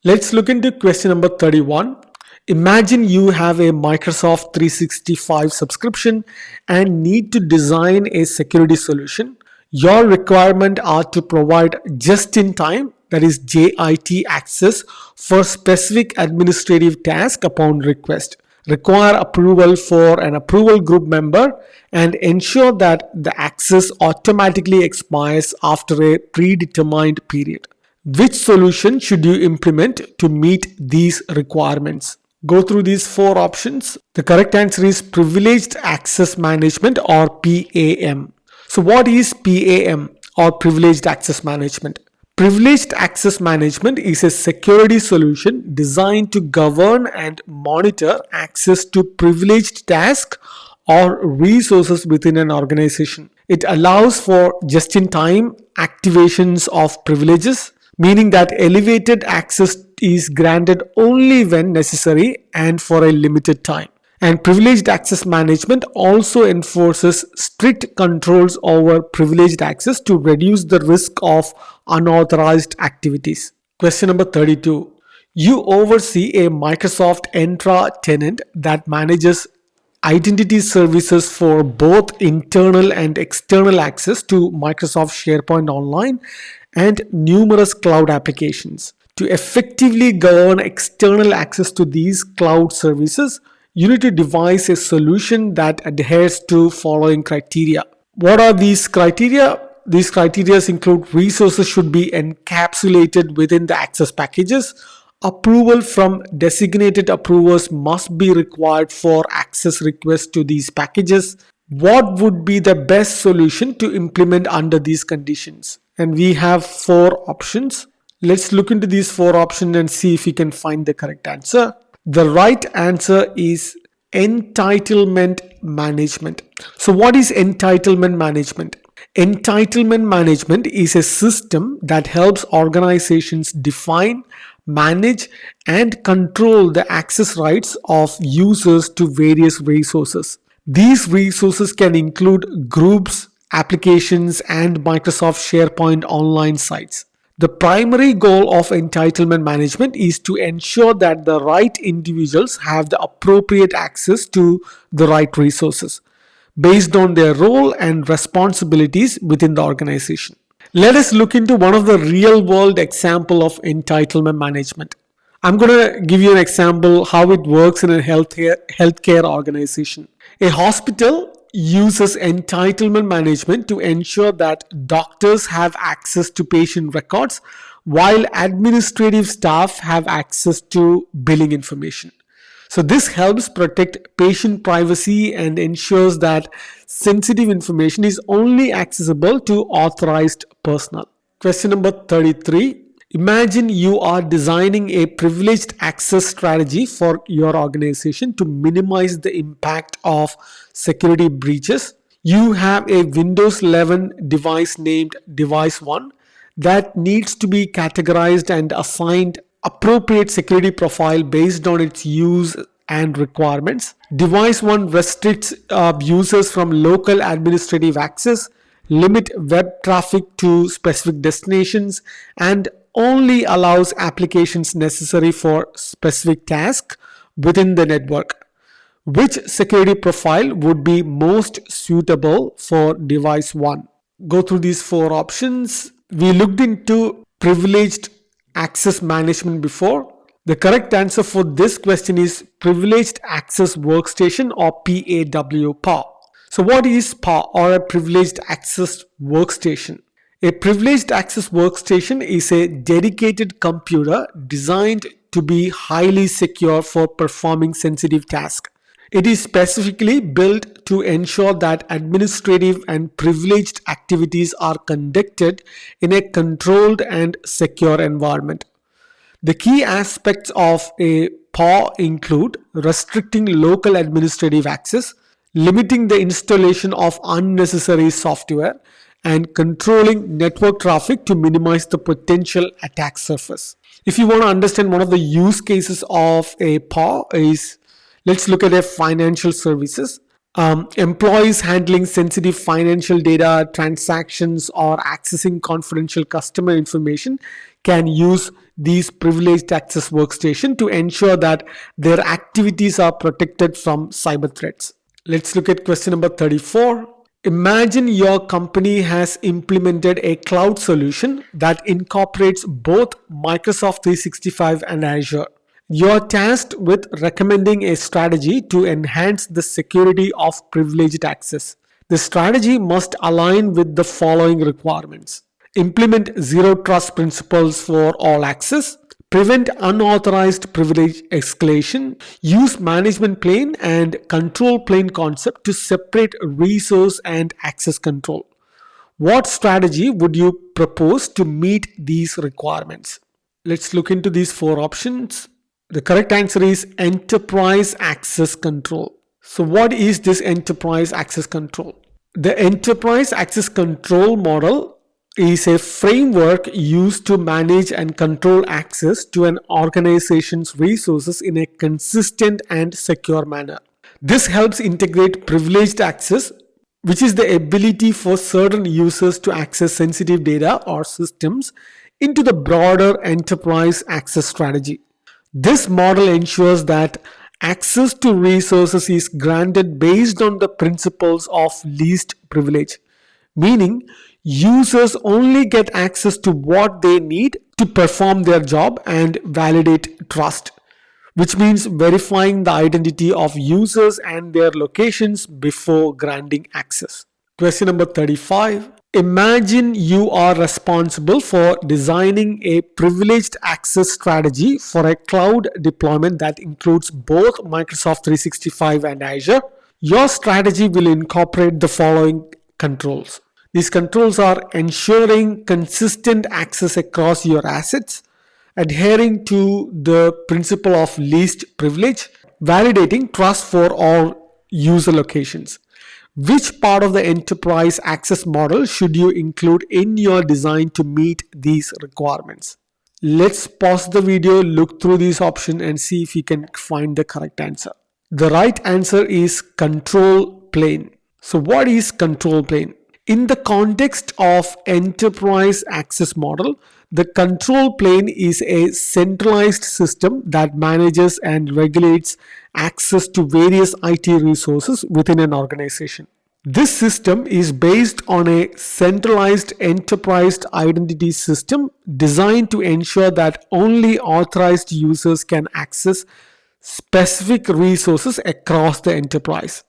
Let's look into question number 31. Imagine you have a Microsoft 365 subscription and need to design a security solution. Your requirements are to provide just-in-time, that is JIT access for specific administrative task upon request, require approval for an approval group member, and ensure that the access automatically expires after a predetermined period. Which solution should you implement to meet these requirements? Go through these four options. The correct answer is Privileged Access Management or PAM. So what is PAM or Privileged Access Management? Privileged Access Management is a security solution designed to govern and monitor access to privileged tasks or resources within an organization. It allows for just-in-time activations of privileges, meaning that elevated access is granted only when necessary and for a limited time. And privileged access management also enforces strict controls over privileged access to reduce the risk of unauthorized activities. Question number 32. You oversee a Microsoft Entra tenant that manages identity services for both internal and external access to Microsoft SharePoint Online and numerous cloud applications. To effectively govern external access to these cloud services, you need to devise a solution that adheres to following criteria. What are these criteria? These criteria include resources should be encapsulated within the access packages. Approval from designated approvers must be required for access requests to these packages. What would be the best solution to implement under these conditions? And we have four options. Let's look into these four options and see if we can find the correct answer. The right answer is entitlement management. So what is entitlement management? Entitlement management is a system that helps organizations define, manage, and control the access rights of users to various resources. These resources can include groups, applications, and Microsoft SharePoint online sites. The primary goal of entitlement management is to ensure that the right individuals have the appropriate access to the right resources based on their role and responsibilities within the organization. Let us look into one of the real world example of entitlement management. I'm going to give you an example how it works in a healthcare organization. A hospital uses entitlement management to ensure that doctors have access to patient records while administrative staff have access to billing information. So this helps protect patient privacy and ensures that sensitive information is only accessible to authorized personnel. Question number 33. Imagine you are designing a privileged access strategy for your organization to minimize the impact of security breaches. You have a Windows 11 device named Device 1 that needs to be categorized and assigned appropriate security profile based on its use and requirements. Device 1 restricts users from local administrative access, limit web traffic to specific destinations, and only allows applications necessary for specific tasks within the network. Which security profile would be most suitable for device 1? Go through these four options. We looked into privileged access management before. The correct answer for this question is Privileged Access Workstation or PAW. So what is PAW or a Privileged Access Workstation? A Privileged Access Workstation is a dedicated computer designed to be highly secure for performing sensitive tasks. It is specifically built to ensure that administrative and privileged activities are conducted in a controlled and secure environment. The key aspects of a PAW include restricting local administrative access, limiting the installation of unnecessary software, and controlling network traffic to minimize the potential attack surface. If you want to understand one of the use cases of a PAW is, let's look at a financial services. Employees handling sensitive financial data, transactions, or accessing confidential customer information can use these privileged access workstation to ensure that their activities are protected from cyber threats. Let's look at question number 34. Imagine your company has implemented a cloud solution that incorporates both Microsoft 365 and Azure. You're tasked with recommending a strategy to enhance the security of privileged access. The strategy must align with the following requirements: implement zero trust principles for all access, prevent unauthorized privilege escalation, use management plane and control plane concept to separate resource and access control. What strategy would you propose to meet these requirements? Let's look into these four options. The correct answer is enterprise access control. So what is this enterprise access control? The enterprise access control model is a framework used to manage and control access to an organization's resources in a consistent and secure manner. This helps integrate privileged access, which is the ability for certain users to access sensitive data or systems, into the broader enterprise access strategy. This model ensures that access to resources is granted based on the principles of least privilege, meaning users only get access to what they need to perform their job and validate trust, which means verifying the identity of users and their locations before granting access. Question number 35. Imagine you are responsible for designing a privileged access strategy for a cloud deployment that includes both Microsoft 365 and Azure. Your strategy will incorporate the following controls. These controls are ensuring consistent access across your assets, adhering to the principle of least privilege, validating trust for all user locations. Which part of the enterprise access model should you include in your design to meet these requirements? Let's pause the video, look through these options and see if you can find the correct answer. The right answer is control plane. So what is control plane? In the context of enterprise access model, the control plane is a centralized system that manages and regulates access to various IT resources within an organization. This system is based on a centralized enterprise identity system designed to ensure that only authorized users can access specific resources across the enterprise.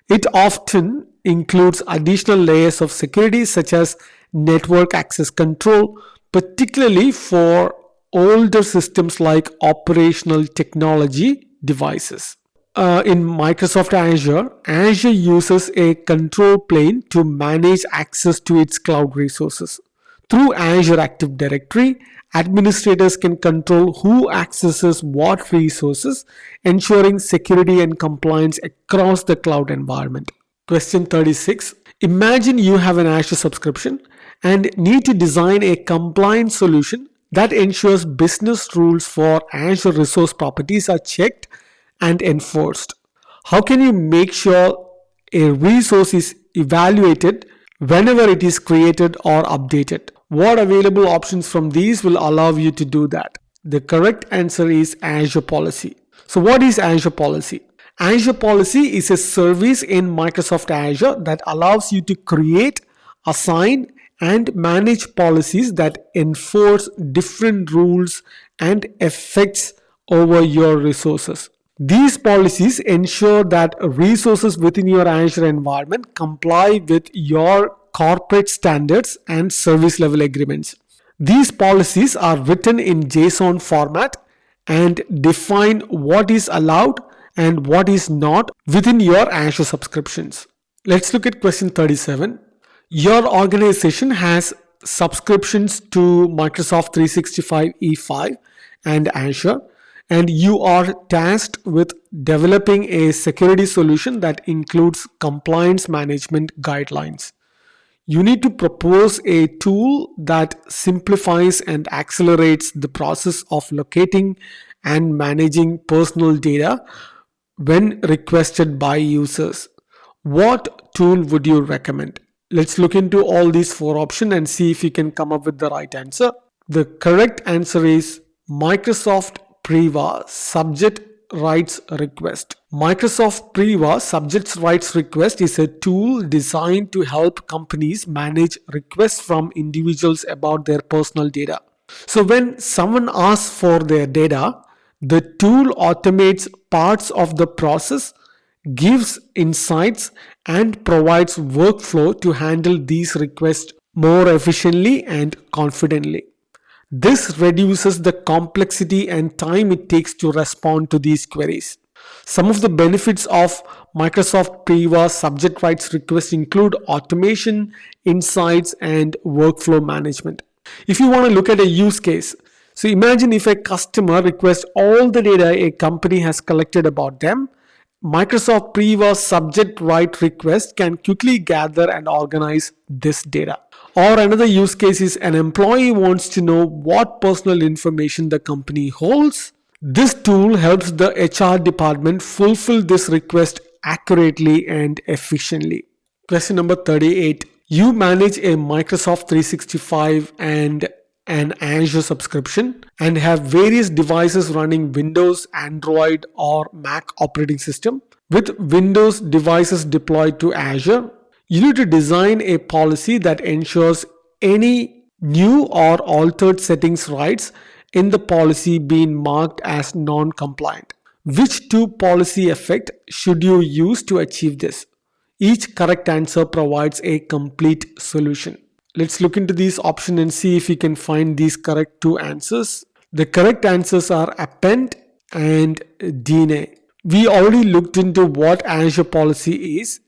It often includes additional layers of security such as network access control, particularly for older systems like operational technology devices. In Microsoft Azure, Azure uses a control plane to manage access to its cloud resources. Through Azure Active Directory, administrators can control who accesses what resources, ensuring security and compliance across the cloud environment. Question 36. Imagine you have an Azure subscription and need to design a compliance solution that ensures business rules for Azure resource properties are checked and enforced. How can you make sure a resource is evaluated whenever it is created or updated? What available options from these will allow you to do that? The correct answer is Azure Policy. So what is Azure Policy? Azure Policy is a service in Microsoft Azure that allows you to create, assign, and manage policies that enforce different rules and effects over your resources. These policies ensure that resources within your Azure environment comply with your corporate standards and service level agreements. These policies are written in JSON format and define what is allowed and what is not within your Azure subscriptions. Let's look at question 37. Your organization has subscriptions to Microsoft 365 E5 and Azure, and you are tasked with developing a security solution that includes compliance management guidelines. You need to propose a tool that simplifies and accelerates the process of locating and managing personal data when requested by users. What tool would you recommend? Let's look into all these four options and see if you can come up with the right answer. The correct answer is Microsoft Priva Subject Rights Request. Microsoft Priva Subject Rights Request is a tool designed to help companies manage requests from individuals about their personal data. So when someone asks for their data, the tool automates parts of the process, gives insights, and provides workflow to handle these requests more efficiently and confidently. This reduces the complexity and time it takes to respond to these queries. Some of the benefits of Microsoft Priva subject rights requests include automation, insights, and workflow management. If you want to look at a use case, so imagine if a customer requests all the data a company has collected about them, Microsoft Priva subject right request can quickly gather and organize this data. Or another use case is an employee wants to know what personal information the company holds. This tool helps the HR department fulfill this request accurately and efficiently. Question number 38. You manage a Microsoft 365 and an Azure subscription and have various devices running Windows, Android, or Mac operating system. With Windows devices deployed to Azure, you need to design a policy that ensures any new or altered settings rights in the policy being marked as non-compliant. Which two policy effect should you use to achieve this? Each correct answer provides a complete solution. Let's look into these options and see if we can find these correct two answers. The correct answers are append and deny. We already looked into what Azure policy is.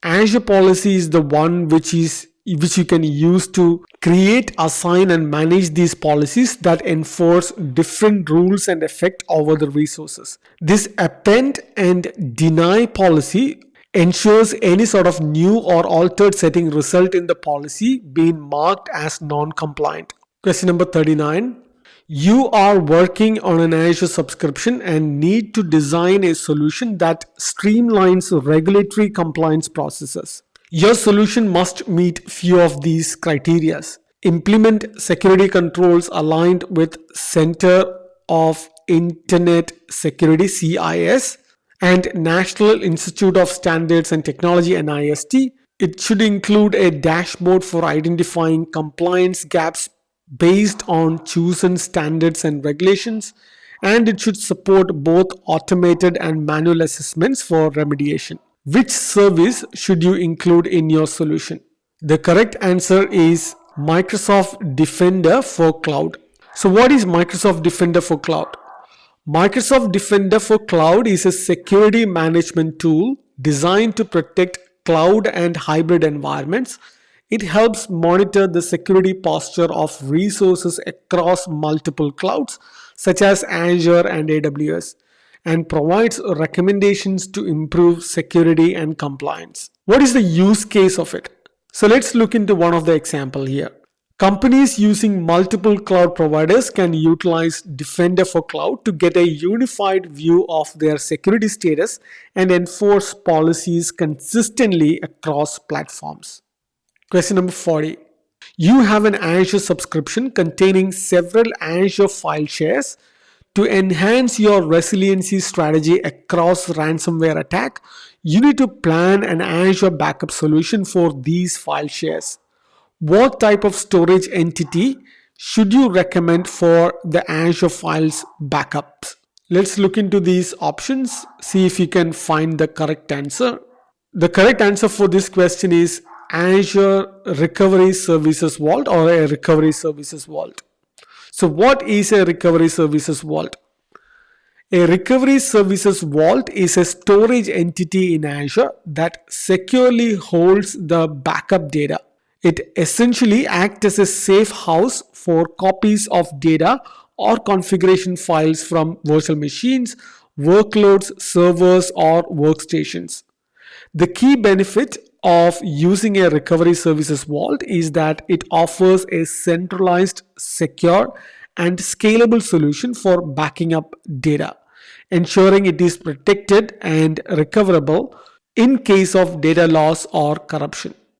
Azure policy is the one which you can use to create, assign, and manage these policies that enforce different rules and effect over the resources. This append and deny policy ensures any sort of new or altered setting result in the policy being marked as non-compliant. Question number 39. You are working on an Azure subscription and need to design a solution that streamlines regulatory compliance processes. Your solution must meet few of these criteria. Implement security controls aligned with Center of Internet Security (CIS) and National Institute of Standards and Technology (NIST). It should include a dashboard for identifying compliance gaps based on chosen standards and regulations, and it should support both automated and manual assessments for remediation. Which service should you include in your solution? The correct answer is Microsoft Defender for Cloud. So what is Microsoft Defender for Cloud? Microsoft Defender for Cloud is a security management tool designed to protect cloud and hybrid environments. It helps monitor the security posture of resources across multiple clouds, such as Azure and AWS, and provides recommendations to improve security and compliance. What is the use case of it? So let's look into one of the examples here. Companies using multiple cloud providers can utilize Defender for Cloud to get a unified view of their security status and enforce policies consistently across platforms. Question number 40. You have an Azure subscription containing several Azure file shares. To enhance your resiliency strategy across ransomware attack, you need to plan an Azure backup solution for these file shares. What type of storage entity should you recommend for the Azure files backups? Let's look into these options, see if you can find the correct answer. The correct answer for this question is Azure Recovery Services Vault or a Recovery Services Vault. So what is a Recovery Services Vault? A Recovery Services Vault is a storage entity in Azure that securely holds the backup data. It essentially acts as a safe house for copies of data or configuration files from virtual machines, workloads, servers, or workstations. The key benefit of using a Recovery Services Vault is that it offers a centralized, secure, and scalable solution for backing up data, ensuring it is protected and recoverable in case of data loss or corruption.